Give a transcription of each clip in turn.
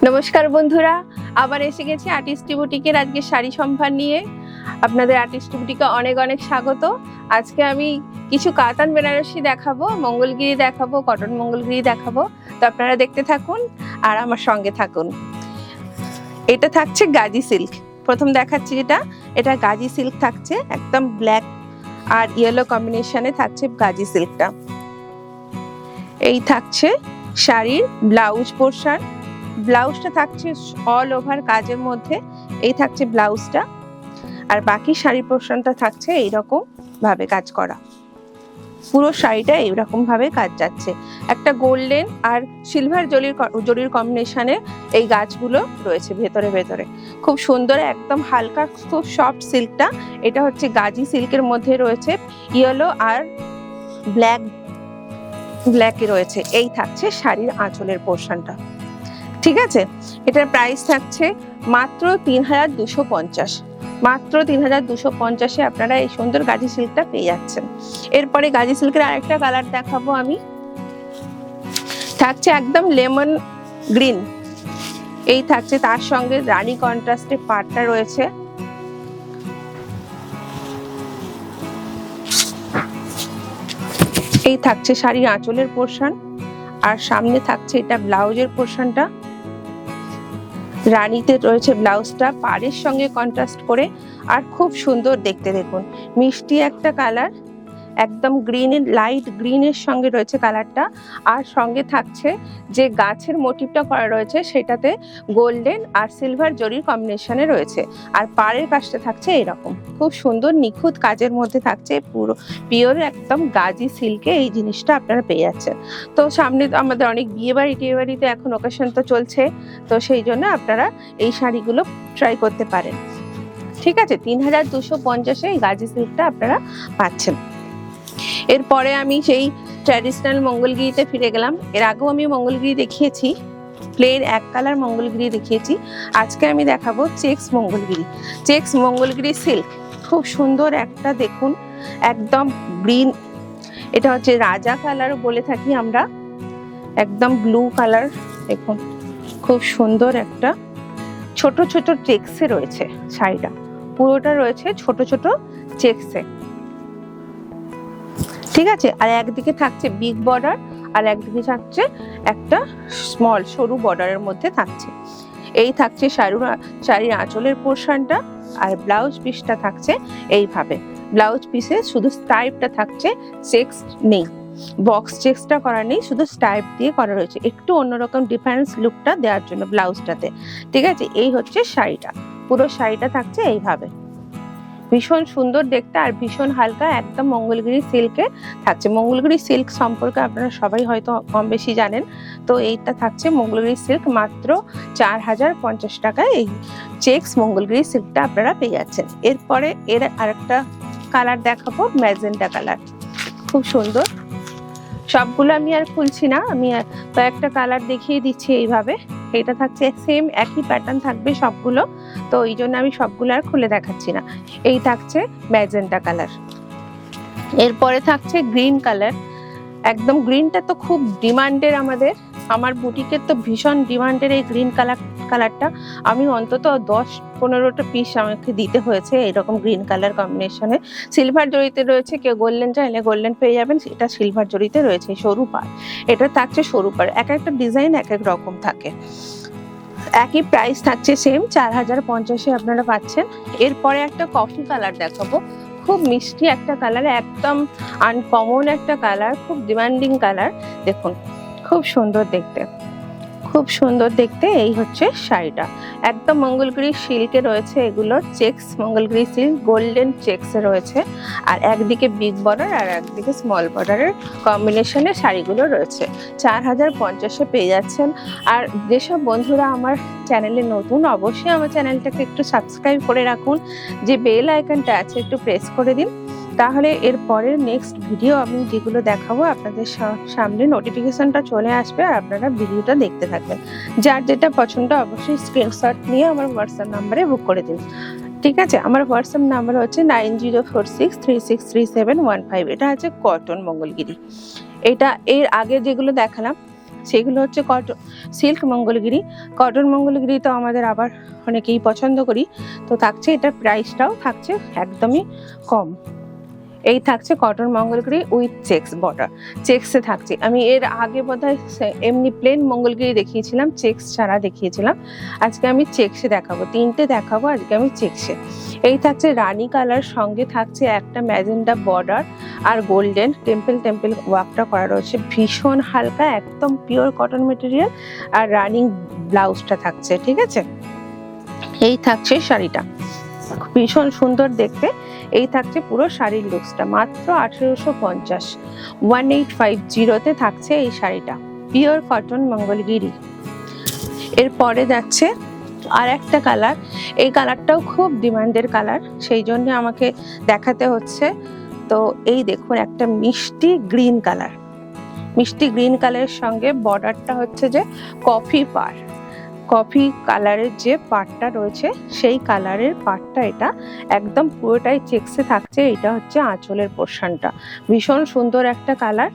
নমস্কার বন্ধুরা, আবার এসে গেছি আর্টিস্টি বুটিকের আজকে শাড়ি সম্ভার নিয়ে। আপনাদের আর্টিস্টি বুটিকে অনেক অনেক স্বাগত। আজকে আমি কিছু কাতান বেনারসি দেখাবো, মঙ্গলগিরি দেখাবো, কটন মঙ্গলগিরি দেখাবো। তো আপনারা দেখতে থাকুন আর আমার সঙ্গে থাকুন। এটা থাকছে গাজি সিল্ক। প্রথম দেখাচ্ছি এটা গাজি সিল্ক থাকছে, একদম ব্ল্যাক আর ইয়েলো কম্বিনেশনে থাকছে গাজি সিল্কটা। এই থাকছে শাড়ির ব্লাউজ পোর্শন। ব্লাউজটা থাকছে অল ওভার কাজের মধ্যে, এই থাকছে ব্লাউজটা। আর বাকি শাড়ির পোর্শনটা থাকছে এইরকম ভাবে কাজ করা। পুরো শাড়িটা এইরকম ভাবে কাজ যাচ্ছে। একটা গোল্ডেন আর সিলভার জরির কম্বিনেশনে এই গাছগুলো রয়েছে ভেতরে ভেতরে। খুব সুন্দর, একদম হালকা, খুব সফট সিল্কটা। এটা হচ্ছে গাজি সিল্কের মধ্যে রয়েছে ইয়েলো আর ব্ল্যাকে রয়েছে। এই থাকছে শাড়ির আঁচলের পোর্শনটা। ঠিক আছে, এটার প্রাইস থাকছে মাত্র ৩২৫০। মাত্র ৩২৫০-এ আপনারা এই সুন্দর গাজি সিল্কটা পেয়ে যাচ্ছেন। এরপরে গাজি সিল্কের আরেকটা কালার দেখাবো আমি। থাকছে একদম লেমন গ্রিন। এই থাকছে, তার সঙ্গে রানী কন্ট্রাস্টে পাটটা রয়েছে। এই থাকছে শাড়ির আঁচলের পোর্শন, আর সামনে থাকছে এটা ব্লাউজের পোর্শনটা। রানীতে রয়েছে ব্লাউজটা পাড়ের সঙ্গে কন্ট্রাস্ট করে, আর খুব সুন্দর দেখতে। দেখুন, মিষ্টি একটা কালার, একদম গ্রিনের, লাইট গ্রিনের সঙ্গে রয়েছে কালারটা। আর সঙ্গে থাকছে যে গাছের মোটিভটা করা রয়েছে সেটাতে গোল্ডেন আর সিলভার জরির কম্বিনেশনে রয়েছে। আর পাড়ের কাজটা থাকছে এরকম খুব সুন্দর নিখুঁত কাজের মধ্যে থাকছে। পুরো পিওর একদম গাজি সিল্কে এই জিনিসটা আপনারা পেয়ে যাচ্ছেন। তো সামনে আমাদের অনেক বিয়ে বাড়িতে এখন ওকেশন তো চলছে, তো সেই জন্য আপনারা এই শাড়িগুলো ট্রাই করতে পারেন। ঠিক আছে, ৩২৫০-এ এই গাজি সিল্কটা আপনারা পাচ্ছেন। এরপরে আমি সেই ট্র্যাডিশনাল মঙ্গলগিরিতে ফিরে গেলাম। এর আগেও আমি মঙ্গলগিরি দেখিয়েছি, প্লেন এক কালার মঙ্গলগিরি দেখিয়েছি। আজকে আমি দেখাবো checks Mangalagiri. Checks Mangalagiri silk, খুব সুন্দর একটা, দেখুন একদম গ্রিন। এটা হচ্ছে রাজা কালার বলে থাকি আমরা, একদম ব্লু কালার। দেখুন খুব সুন্দর একটা, ছোট ছোট চেক্সে রয়েছে শাড়িটা, পুরোটা রয়েছে ছোট ছোট চেক্সে। ঠিক আছে, আর একদিকে থাকছে বিগ বর্ডার, আর একদিকে থাকছে একটা স্মল সরু বর্ডারের মধ্যে থাকছে। এই থাকছে শাড়ির আঁচলের পোর্শনটা, আর ব্লাউজ পিসটা থাকছে এইভাবে। ব্লাউজ পিসে শুধু স্টাইপটা থাকছে, চেক্স নেই, বক্স চেক্সটা করা নেই, শুধু স্টাইপ দিয়ে করা রয়েছে, একটু অন্যরকম ডিফারেন্স লুকটা দেওয়ার জন্য ব্লাউজটাতে। ঠিক আছে, এই হচ্ছে শাড়িটা। পুরো শাড়িটা থাকছে এইভাবে, ভীষণ সুন্দর দেখতে আর ভীষণ হালকা, একদম মঙ্গলগিরি সিল্কে থাকছে। মঙ্গলগিরি সিল্ক সম্পর্কে আপনারা সবাই হয়তো কম বেশি জানেন। তো এইটা থাকছে মঙ্গলগিরি সিল্ক, মাত্র ৪০৫০ টাকায় এই চেক্স মঙ্গলগিরি সিল্কটা আপনারা পেয়ে যাচ্ছেন। এরপরে এর আরেকটা কালার দেখাবো, ম্যাজেন্টা কালার। খুব সুন্দর, সবগুলো আমি আর খুলছি না, আমি কয়েকটা কালার দেখিয়ে দিচ্ছি এইভাবে। এটা থাকছে সেম একই প্যাটার্ন থাকবে সবগুলো, তো এই জন্য আমি সবগুলো আর খুলে দেখাচ্ছি না। এই থাকছে ম্যাজেন্টা কালার। এরপরে থাকছে গ্রিন কালার। একদম গ্রিনটা তো খুব ডিমান্ডের, আমার বুটিকের তো ভীষণ ডিমান্ডের এই গ্রিন কালারটা। আমি অন্তত ১০-১৫টা পিস আমাকে দিতে হয়েছে এরকম গ্রিন কালার কম্বিনেশনে। সিলভার জরিতে রয়েছে, কেউ গোল্ডেন চাইলে গোল্ডেন পেয়ে যাবেন, এটা সিলভার জরিতে রয়েছে সরু পাড়। এটা থাকছে সরু পাড়, এক একটা ডিজাইন এক এক রকম থাকে। একই প্রাইস থাকছে সেম ৪০৫০-এ আপনারা পাচ্ছেন। এরপরে একটা কফি কালার দেখাবো, খুব মিষ্টি একটা কালার, একদম আনকমন একটা কালার, খুব ডিমান্ডিং কালার। দেখুন খুব সুন্দর দেখতে, খুব সুন্দর দেখতে। এই হচ্ছে শাড়িটা, একদম মঙ্গলগিরি সিল্কে রয়েছে এগুলোর চেক্স, মঙ্গলগিরি সিল্ক গোল্ডেন চেক্সে রয়েছে। আর একদিকে বিগ বর্ডার আর একদিকে স্মল বর্ডারের কম্বিনেশনে শাড়িগুলো রয়েছে। ৪০৫০-এ পেয়ে যাচ্ছেন। আর যেসব বন্ধুরা আমার চ্যানেলে নতুন, অবশ্যই আমার চ্যানেলটাকে একটু সাবস্ক্রাইব করে রাখুন, যে বেল আইকনটা আছে একটু প্রেস করে দিন, তাহলে এর পরের নেক্সট ভিডিও আমি যেগুলো দেখাবো আপনাদের সামনে নোটিফিকেশনটা চলে আসবে, আর আপনারা ভিডিওটা দেখতে থাকবেন। যার যেটা পছন্দ অবশ্যই স্ক্রিনশট নিয়ে আমার হোয়াটসঅ্যাপ নাম্বারে বুক করে দিন। ঠিক আছে, আমার হোয়াটসঅ্যাপ নাম্বার হচ্ছে 9046363715। এটা আছে কটন মঙ্গলগিরি। এটা এর আগে যেগুলো দেখালাম সেগুলো হচ্ছে cotton silk Mangalagiri. Cotton Mangalagiri তো আমাদের আবার অনেকেই পছন্দ করি, তো থাকছে এটার প্রাইসটাও থাকছে একদমই কম। এই থাকছে cotton Mangalagiri with checks border, চেক্সে থাকছে। আমি এর আগে বোধহয় এমনি প্লেন মঙ্গলগিরি দেখিয়েছিলাম, চেক্স ছাড়া দেখিয়েছিলাম। আজকে আমি চেক্সে দেখাবো, তিনটে দেখাবো আজকে আমি চেক্সে। এই থাকছে রানী কালার, সঙ্গে থাকছে একটা ম্যাজেন্ডা বর্ডার আর গোল্ডেন টেম্পল টেম্পল ওয়ার্কটা করা রয়েছে, ভীষণ হালকা একদম পিওর কটন মেটেরিয়াল। আর রানিং ব্লাউজটা থাকছে, ঠিক আছে। এই থাকছে শাড়িটা, ভীষণ সুন্দর দেখতে। এই থাকছে পুরো শাড়ির লুকসটা, মাত্র 1850, 1850-তে থাকছে এই শাড়িটা, পিওর কটন মঙ্গলগিরি। এরপরে যাচ্ছে আর একটা কালার, এই কালারটাও খুব ডিমান্ডের কালার, সেই জন্য আমাকে দেখাতে হচ্ছে। তো এই দেখুন একটা মিষ্টি গ্রিন কালার, মিষ্টি গ্রিন কালারের সঙ্গে বর্ডারটা হচ্ছে যে কফি পার, কফি কালারের যে পাটটা রয়েছে সেই কালারের পাটটা, এটা একদম পুরোটাই চেক্সে থাকছে। এটা হচ্ছে আঁচলের পোর্শনটা, ভীষণ সুন্দর একটা কালার,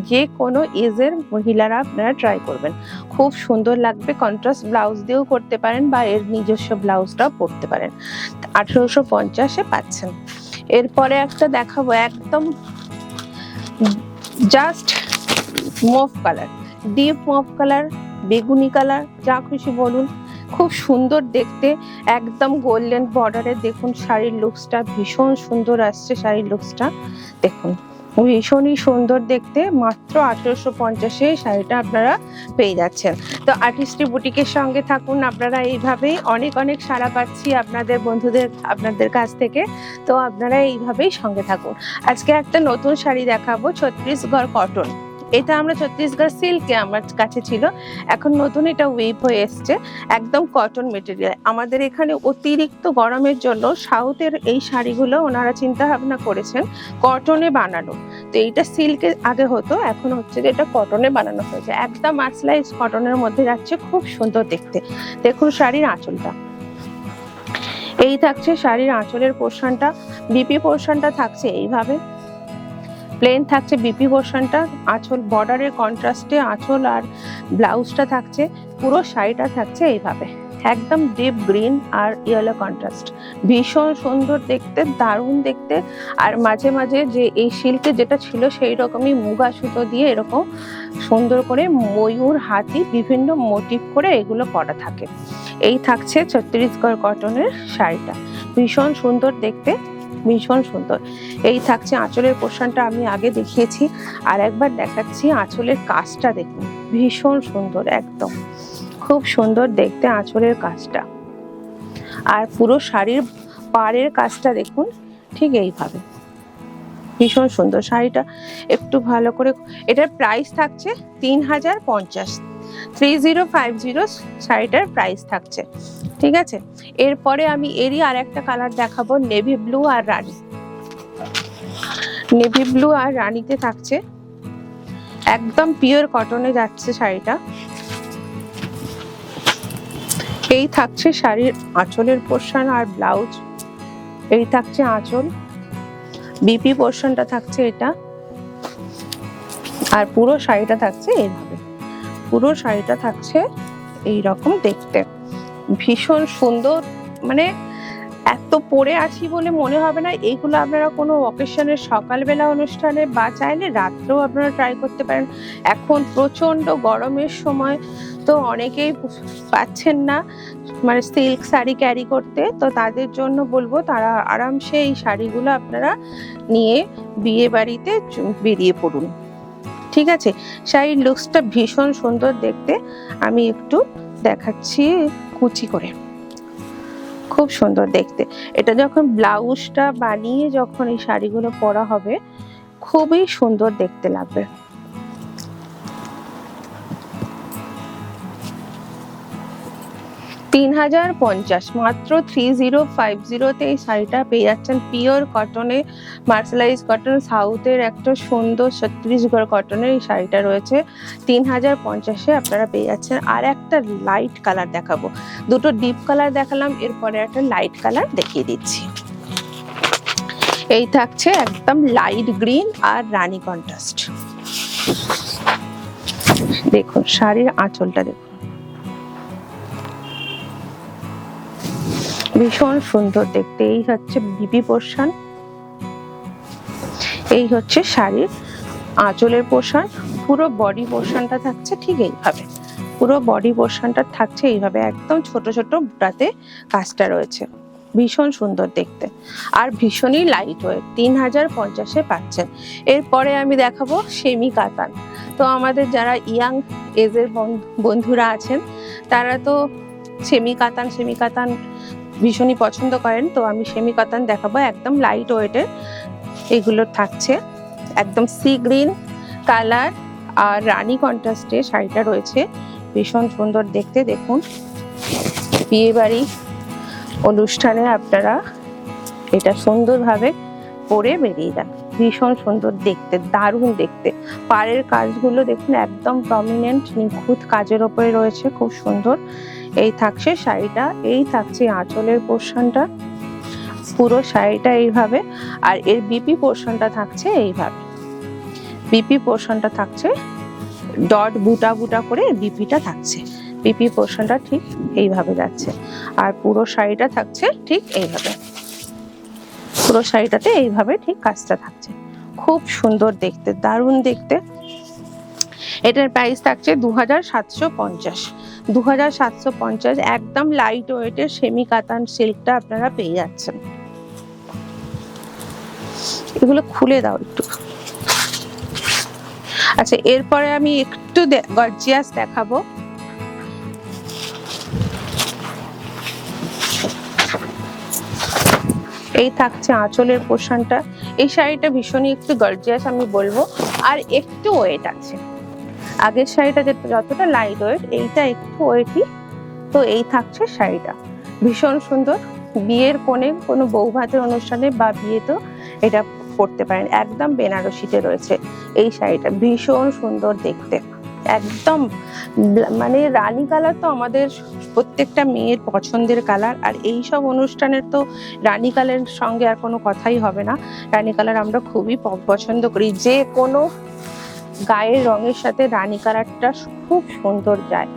যে কোনো এজের মহিলারা আপনারা ট্রাই করবেন, খুব সুন্দর লাগবে। কন্ট্রাস্ট ব্লাউজ দিয়েও করতে পারেন বা এর নিজস্ব ব্লাউজটাও পরতে পারেন। 1850-এ পাচ্ছেন। এরপরে একটা দেখাবো একদম just move colour, deep move colour, বেগুনি কালার, যা খুশি বলুন, খুব সুন্দর দেখতে, একদম গোল্ডেন বর্ডারে। দেখুন শাড়ির লুকসটা ভীষণ সুন্দর আসছে, শাড়ির লুকসটা দেখুন ভীষণই সুন্দর দেখতে। মাত্র 1850-এ শাড়িটা আপনারা পেয়ে যাচ্ছেন। তো আর্টিস্ট্রি বুটিকের সঙ্গে থাকুন, আপনারা এইভাবেই অনেক অনেক সাড়া পাচ্ছি আপনাদের বন্ধুদের আপনাদের কাছ থেকে, তো আপনারা এইভাবেই সঙ্গে থাকুন। আজকে একটা নতুন শাড়ি দেখাবো, ছত্তিশগড় কটন। এটা আমরা ছত্তিশগড় সিল্কে আমার কাছে ছিল, এখন নতুন এটা ওয়েভ হয়ে এসছে, একদম কটন মেটেরিয়াল। আমাদের এখানে অতিরিক্ত গরমের জন্য সাউথের এই শাড়িগুলো ওনারা চিন্তা ভাবনা করেছেন কটনে বানানো। তো এইটা সিল্কে আগে হতো, এখন হচ্ছে যে এটা কটনে বানানো হয়েছে, একদম মার্সেলাইজ কটনের মধ্যে যাচ্ছে, খুব সুন্দর দেখতে। দেখুন শাড়ির আঁচলটা, এই থাকছে শাড়ির আঁচলের পোর্শনটা, বিপি পোর্শনটা থাকছে এইভাবে, প্লেন থাকছে বিপি পোর্শনটা, আঁচল বর্ডারের কন্ট্রাস্টে আঁচল আর ব্লাউজটা থাকছে, পুরো শাড়িটা থাকছে এইভাবে একদম ডিপ গ্রিন আর ইয়েলো কন্ট্রাস্ট, ভীষণ সুন্দর দেখতে, দারুণ দেখতে। আর মাঝে মাঝে যে এই সিল্কে যেটা ছিল সেই রকমই মুগা সুতো দিয়ে এরকম সুন্দর করে ময়ূর, হাতি, বিভিন্ন মোটিভ করে এগুলো করা থাকে। এই থাকছে ছত্তিশগড় কটনের শাড়িটা, ভীষণ সুন্দর দেখতে, ভীষণ সুন্দর। এই থাকছে আঁচলের পোর্শনটা, আমি আগে দেখিয়েছি, আর একবার দেখাচ্ছি আঁচলের কাজটা দেখুন, ভীষণ সুন্দর, একদম খুব সুন্দর দেখতে আঁচলের কাজটা। আর পুরো শাড়ির পাড়ের কাজটা দেখুন ঠিক এইভাবে, ভীষণ সুন্দর শাড়িটা। একটু ভালো করে, এটার প্রাইস থাকছে 3050, 3050 শাড়িটার প্রাইস থাকছে, ঠিক আছে। এরপরে আমি এরই আর একটা কালার দেখাবো, নেভি ব্লু আর রানী। নেভি ব্লু আর রানীতে থাকছে, একদম পিওর কটনে যাচ্ছে শাড়িটা। এই থাকছে শাড়ির আঁচলের পোর্শন আর ব্লাউজ, এই থাকছে আঁচল, বিপি পোর্শনটা থাকছে এটা, আর পুরো শাড়িটা থাকছে এইভাবে, পুরো শাড়িটা থাকছে এইরকম দেখতে, ভীষণ সুন্দর। মানে এত পরে আছি বলে মনে হবে না, এইগুলো আপনারা কোনো অকেশনের সকালবেলা অনুষ্ঠানে বা চাইলে রাত্রেও আপনারা ট্রাই করতে পারেন। এখন প্রচন্ড গরমের সময়, তো অনেকেই পাচ্ছেন না মানে সিল্ক শাড়ি ক্যারি করতে, তো তাদের জন্য বলবো তারা আরামসে এই শাড়িগুলো আপনারা নিয়ে বিয়ে বাড়িতে বেরিয়ে পড়ুন, ঠিক আছে। শাড়ির লুকসটা ভীষণ সুন্দর দেখতে, আমি একটু দেখাচ্ছি কুচি করে, খুব সুন্দর দেখতে। এটা যখন ব্লাউজটা বানিয়ে যখন এই শাড়িগুলো পরা হবে খুবই সুন্দর দেখতে লাগবে। $3050, মাত্র 3050-তে এই শাড়িটা পেয়ে যাচ্ছেন, পিওর কটনে, মার্সেলাইজ কটন, সাউথের একটা সুন্দর ছত্তিশগড় কটনের এই শাড়িটা রয়েছে 3050-এ আপনারা পেয়ে যাচ্ছেন। আর একটা লাইট কালার দেখাবো, দুটো ডিপ কালার দেখালাম, এরপরে একটা লাইট কালার দেখিয়ে দিচ্ছি। এই থাকছে একদম লাইট গ্রিন আর রানী কন্ট্রাস্ট, দেখুন শাড়ির আঁচলটা দেখুন, ভীষণ সুন্দর দেখতে। এই হচ্ছে বিপি পোরশন, এই হচ্ছে শাড়ির আঁচলের পোরশন। পুরো বডি পোরশনটা থাকছে ঠিক এইভাবে, পুরো বডি পোরশনটা থাকছে এইভাবে, একদম ছোট ছোট বুটাতে কাজটা রয়েছে, ভীষণ সুন্দর দেখতে আর ভীষণই লাইট ওয়েট। 3050-এ পাচ্ছেন। এরপরে আমি দেখাবো সেমি কাতান। তো আমাদের যারা ইয়াং এজের বন্ধুরা আছেন তারা তো সেমি কাতান ভীষণই পছন্দ করেন। তো আমি সেমি কাতান দেখাবো, একদম লাইট ওয়েটের। এগুলো থাকছে একদম সি গ্রিন কালার আর রানী কন্ট্রাস্টে শাড়িটা রয়েছে, ভীষণ সুন্দর দেখতে। দেখুন বিয়ে বাড়ি অনুষ্ঠানে আপনারা এটা সুন্দরভাবে পরে বেরিয়ে যান, ভীষণ সুন্দর দেখতে, দারুণ দেখতে। পাড়ের কাজগুলো দেখুন একদম প্রমিনেন্ট নিখুঁত কাজের ওপরে রয়েছে, খুব সুন্দর। এই থাকছে শাড়িটা, এই থাকছে আঁচলের পোরশনটা, পুরো শাড়িটা এইভাবে। আর এর বিপি পোরশনটা থাকছে এইভাবে, বিপি পোরশনটা থাকছে ডট বুটা বুটা করে বিপিটা থাকছে, বিপি পোরশনটা ঠিক এইভাবে যাচ্ছে। আর পুরো শাড়িটা থাকছে ঠিক এইভাবে, পুরো শাড়িটাতে এইভাবে ঠিক কাজটা থাকছে, খুব সুন্দর দেখতে, দারুণ দেখতে। এটার প্রাইস থাকছে 2750। 2750 একদম লাইট ওয়েটের সেমি কাতান সিল্কটা আপনারা পেয়ে যাচ্ছেন। এগুলো খুলে দাও একটু। আচ্ছা, এরপরে আমি একটু গর্জিয়াস দেখাবো। এই থাকছে আঁচলের পোরশনটা। এই শাড়িটা ভীষণই একটু গর্জিয়াস আমি বলবো, আর একটু ওয়েট আছে। আগের শাড়িটা যতটা লাইট ওয়েট, এইটা একটু ওয়েটই। তো এই থাকছে শাড়িটা, ভীষণ সুন্দর। বিয়ের কোণে কোনো বউ ভাতের অনুষ্ঠানে বা বিয়েতেও এটা পরতে পারেন, একদম বেনারসিতে রয়েছে এই শাড়িটা, ভীষণ সুন্দর দেখতে। একদম মানে রানী কালার তো আমাদের প্রত্যেকটা মেয়ের পছন্দের কালার, আর এই সব অনুষ্ঠানের তো রানী কালারের সঙ্গে আর কোনো কথাই হবে না। রানী কালার আমরা খুবই পছন্দ করি, যে কোনো গায়ের রঙের সাথে রানী কালারটা খুব সুন্দর যায়।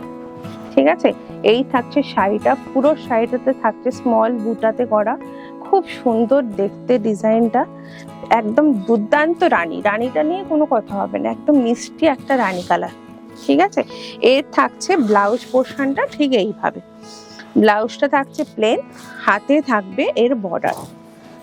ঠিক আছে, এই থাকছে শাড়িটা, পুরো শাড়িটাতে থাকছে স্মল বুটাতে করা, খুব সুন্দর দেখতে ডিজাইনটা, একদম দুর্দান্ত রানী। রানীটা নিয়ে কোনো কথা হবে না, একদম মিষ্টি একটা রানী কালার। ঠিক আছে, এর থাকছে ব্লাউজ পোরশনটা ঠিক এইভাবে, ব্লাউজটা থাকছে প্লেন, হাতে থাকবে এর বর্ডার,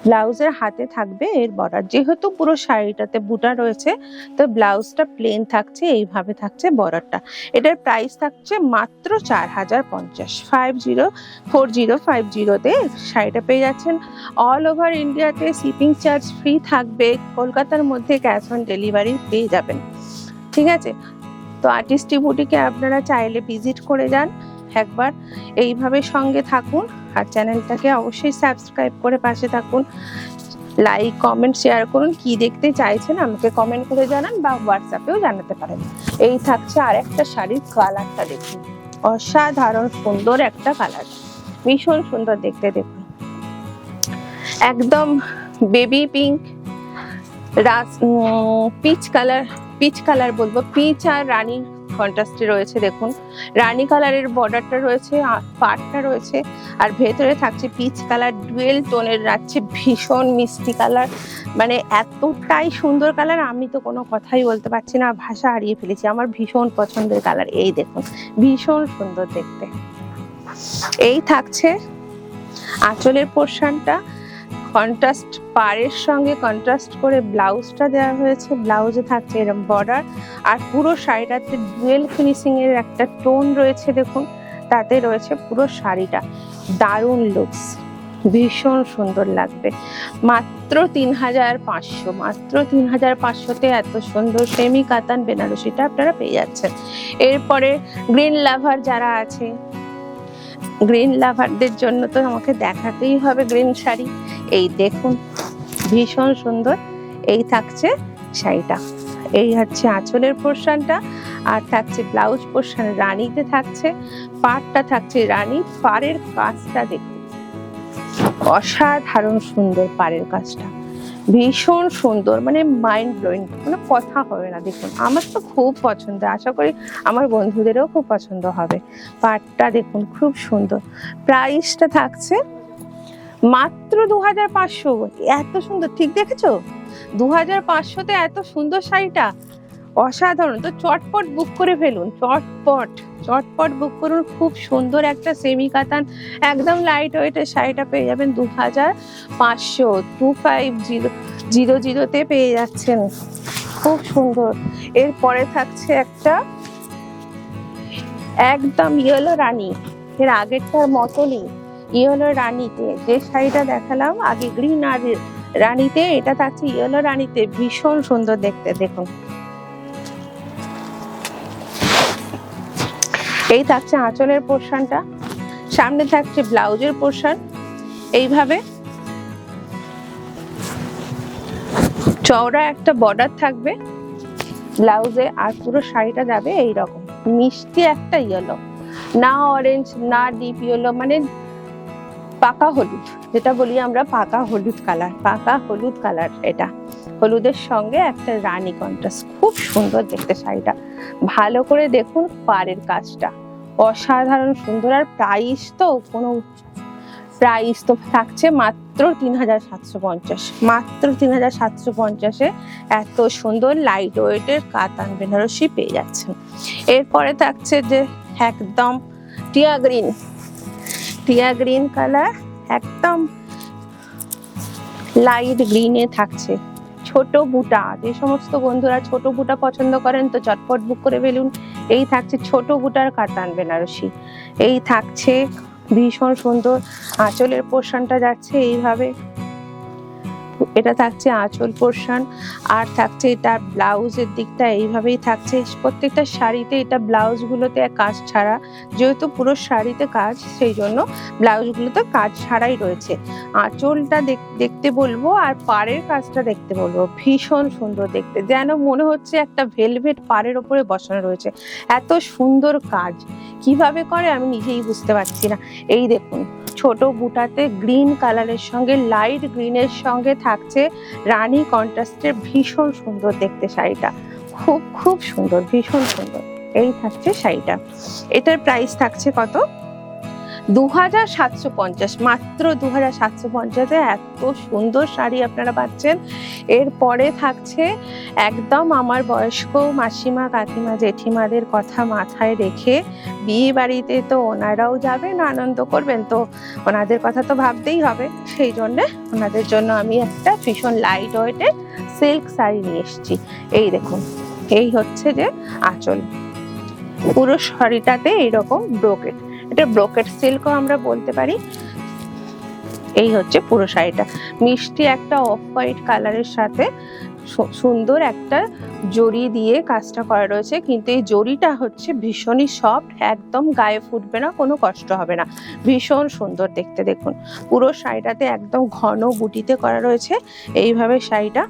ব্লাউজের হাতে থাকবে এর বর্ডার। যেহেতু পুরো শাড়িটাতে বুটা রয়েছে তো ব্লাউজটা প্লেন থাকছে, এইভাবে থাকছে বর্ডারটা। এটার প্রাইস থাকছে মাত্র 4050। 4050তে শাড়িটা পেয়ে যাচ্ছেন। অল ওভার ইন্ডিয়াতে শিপিং চার্জ ফ্রি থাকবে, কলকাতার মধ্যে ক্যাশ অন ডেলিভারি পেয়ে যাবেন। ঠিক আছে, তো আর্টিস্টি বুটিকে আপনারা চাইলে ভিজিট করে যান একবার, এইভাবে সঙ্গে থাকুন। আর চ্যানেলটাকে অবশ্যই সাবস্ক্রাইব করে পাশে থাকুন, লাইক কমেন্ট শেয়ার করুন। কি দেখতে চাইছেন আমাকে কমেন্ট করে জানান বা হোয়াটসঅ্যাপেও জানাতে পারেন। এই থাকছে আর একটা শাড়ির কালারটা দেখুন, অসাধারণ সুন্দর একটা কালার, ভীষণ সুন্দর দেখতে। দেখুন একদম বেবি পিঙ্ক, পিচ কালার বলবো, পিচ আর রানী কন্ট্রাস্টে রয়েছে। দেখুন রানী কালারের বর্ডারটা রয়েছে, পাড়টা রয়েছে, আর ভেতরে থাকছে পিচ কালার, ডুয়েল টোনের যাচ্ছে, ভীষণ মিষ্টি কালার, মানে এতটাই সুন্দর কালার আমি তো কোনো কথাই বলতে পারছি না, ভাষা হারিয়ে ফেলেছি। আমার ভীষণ পছন্দের কালার, এই দেখুন ভীষণ সুন্দর দেখতে। এই থাকছে আঁচলের পোরশনটা, কন্ট্রাস্ট পাড়ের সঙ্গে কন্ট্রাস্ট করে ব্লাউজটা দেওয়া হয়েছে, ব্লাউজে থাকছে এরকম বর্ডার, আর পুরো শাড়িটাতে ডুয়েল ফিনিশিং এর একটা টোন রয়েছে। দেখুন তাতে রয়েছে পুরো শাড়িটা, দারুণ লুকস, ভীষণ সুন্দর লাগবে। মাত্র 3500, মাত্র 3500তে এত সুন্দর সেমি কাতান বেনারসিটা আপনারা পেয়ে যাচ্ছেন। এরপরে গ্রিন লাভার যারা আছে, গ্রিন লাভারদের জন্য তো আমাকে দেখাতেই হবে গ্রিন শাড়ি। এই দেখুন ভীষণ সুন্দর, এই থাকছে শাড়িটা, এই হচ্ছে আঁচলের পোরশনটা, আর থাকছে ব্লাউজ পোরশন রানীতে থাকছে, পাড়টা থাকছে রানী। পাড়ের কাজটা দেখুন, অসাধারণ সুন্দর পাড়ের কাজটা, ভীষণ সুন্দর, মানে মাইন্ড ব্লোয়িং, মানে কথা হবে না। দেখুন আমার তো খুব পছন্দ, আশা করি আমার বন্ধুদেরও খুব পছন্দ হবে। পাটটা দেখুন খুব সুন্দর। প্রাইসটা থাকছে মাত্র 2500। এত সুন্দর, ঠিক দেখেছো? 2500-তে এত সুন্দর শাড়িটা অসাধারণ। তো চটপট বুক করে ফেলুন, চটপট বুক করুন। খুব সুন্দর একটা সেমি কাতান একদম লাইট ওয়েটের শাড়িটা পেয়ে যাবেন 2500, 2500-তে পেয়ে যাচ্ছেন। খুব সুন্দর। এরপরে থাকছে একটা একদম ইয়েলো রানী, এর আগেরটার মতনই ইয়েলো রানীতে যে শাড়িটা দেখালাম আগে গ্রিন আর রানীতে, এটা থাকছে ইয়েলো রানীতে। ভীষণ সুন্দর দেখতে। দেখুন এই থাকছে আঁচলের পোর্শনটা, সামনে থাকছে ব্লাউজের পোর্শন। এইভাবে চওড়া একটা বর্ডার থাকবে ব্লাউজে, আর পুরো শাড়িটা যাবে এইরকম মিষ্টি একটা ইয়েলো, না অরেঞ্জ না ডিপ ইয়েলো, মানে পাকা হলুদ, যেটা বলি আমরা পাকা হলুদ কালার। এটা হলুদের সঙ্গে একটা রানী কন্ট্রাস্ট। খুব সুন্দর দেখতে শাড়িটা। ভালো করে দেখুন পাড়ের কাজটা অসাধারণ সুন্দর। আর প্রাইস তো থাকছে মাত্র 3750, মাত্র 3750-এ এত সুন্দর লাইট ওয়েটের কাতান বেনারসি পেয়ে যাচ্ছেন। এরপরে থাকছে যে একদম টিয়া গ্রিন কালার, একদম লাইট গ্রিনে থাকছে ছোট বুটা। যে সমস্ত বন্ধুরা ছোট বুটা পছন্দ করেন তো চটপট বুক করে ফেলুন। এই থাকছে ছোট বুটার কাতান বেনারসি। এই থাকছে ভীষণ সুন্দর আঁচলের পোর্শনটা যাচ্ছে এইভাবে, এটা থাকছে আঁচল পোর্শন। আর থাকছে এটা ব্লাউজের দিকটা এইভাবেই থাকছে। প্রত্যেকটা শাড়িতে এটা ব্লাউজ গুলোতে কাজ ছাড়া, যেহেতু পুরো শাড়িতে কাজ সেই জন্য ব্লাউজ গুলোতে কাজ ছাড়াই রয়েছে। আঁচলটা দেখতে বলবো আর পাড়ের কাজটা দেখতে বলবো, ভীষণ সুন্দর দেখতে, যেন মনে হচ্ছে একটা ভেলভেট পাড়ের ওপরে বসানো রয়েছে। এত সুন্দর কাজ কিভাবে করে আমি নিজেই বুঝতে পারছি না। এই দেখুন ছোট বুটাতে গ্রিন কালারের সঙ্গে লাইট গ্রিনের সঙ্গে থাকছে রানী কন্ট্রাস্টের। ভীষণ সুন্দর দেখতে শাড়িটা, খুব সুন্দর, ভীষণ সুন্দর। এই থাকছে শাড়িটা। এটার প্রাইস থাকছে কত? 2750, মাত্র 2750-এ এত সুন্দর শাড়ি আপনারা পাচ্ছেন। এরপরে থাকছে একদম আমার বয়স্ক মাসিমা কাকিমা জেঠিমাদের কথা মাথায় রেখে, বিয়ে বাড়িতে তো ওনারাও যাবেন, আনন্দ করবেন, তো ওনাদের কথা তো ভাবতেই হবে। সেই জন্যে ওনাদের জন্য আমি একটা ভীষণ লাইট ওয়েটের সিল্ক শাড়ি নিয়ে এসেছি। এই দেখুন, এই হচ্ছে যে আঁচল, পুরো শাড়িটাতে এইরকম ব্রোকেট, এটা ব্রোকেট সিল্কও আমরা বলতে পারি। এই হচ্ছে পুরো শাড়িটা, মিষ্টি একটা অফ হোয়াইট কালারের সাথে সুন্দর একটা জড়ি দিয়ে কাজটা করা রয়েছে। কিন্তু এই জড়িটা হচ্ছে ভীষণই সফট, একদম গায়ে ফুটবে না, কোনো কষ্ট হবে না, ভীষণ সুন্দর দেখতে। দেখুন পুরো শাড়িটাতে একদম ঘন বুটিতে করা রয়েছে এইভাবে শাড়িটা।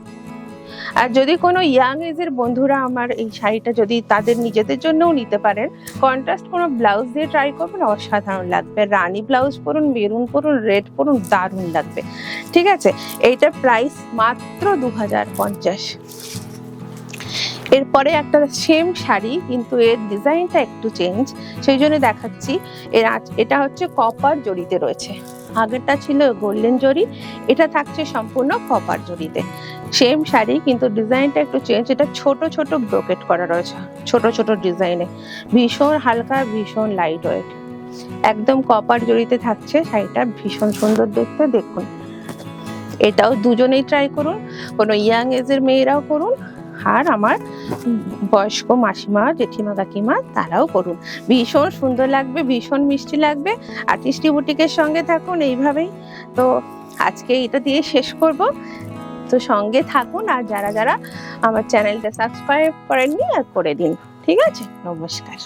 আর যদি কোনো ইয়াং এজের বন্ধুরা আমার এই শাড়িটা যদি তাদের নিজেদের জন্যও নিতে পারেন, কন্ট্রাস্ট কোনো ব্লাউজ দিয়ে ট্রাই করবেন, অসাধারণ লাগবে। রানী ব্লাউজ পরুন, মেরুন পরুন, রেড পরুন, দারুণ লাগবে। ঠিক আছে, এইটার প্রাইস মাত্র 2050। এরপরে একটা সেম শাড়ি, কিন্তু এর ডিজাইনটা একটু চেঞ্জ, সেই জন্য দেখাচ্ছি। এটা হচ্ছে কপার জড়িতে রয়েছে, আগেরটা ছিল গোল্ডেন জড়ি, এটা থাকছে সম্পূর্ণ কপার জড়িতে। সেম শাড়ি কিন্তু ডিজাইনটা একটু চেঞ্জ, এটা ছোট ছোট ব্রোকেট করা রয়েছে, ছোট ছোট ডিজাইনে, ভীষণ হালকা, ভীষণ লাইট ওয়েট, একদম কপার জড়িতে থাকছে শাড়িটা, ভীষণ সুন্দর দেখতে। দেখুন এটাও দুজনেই ট্রাই করুন, কোনো ইয়াং এজের মেয়েরাও করুন, আর আমার বয়স্ক মাসিমা জেঠিমা কাকিমা তারাও করুন, ভীষণ সুন্দর লাগবে, ভীষণ মিষ্টি লাগবে। আর্টিস্টি বুটিকের সঙ্গে থাকুন এইভাবেই। তো আজকে এটা দিয়ে শেষ করব, তো সঙ্গে থাকুন। আর যারা যারা আমার চ্যানেলটা সাবস্ক্রাইব করেননি আর করে দিন। ঠিক আছে, নমস্কার।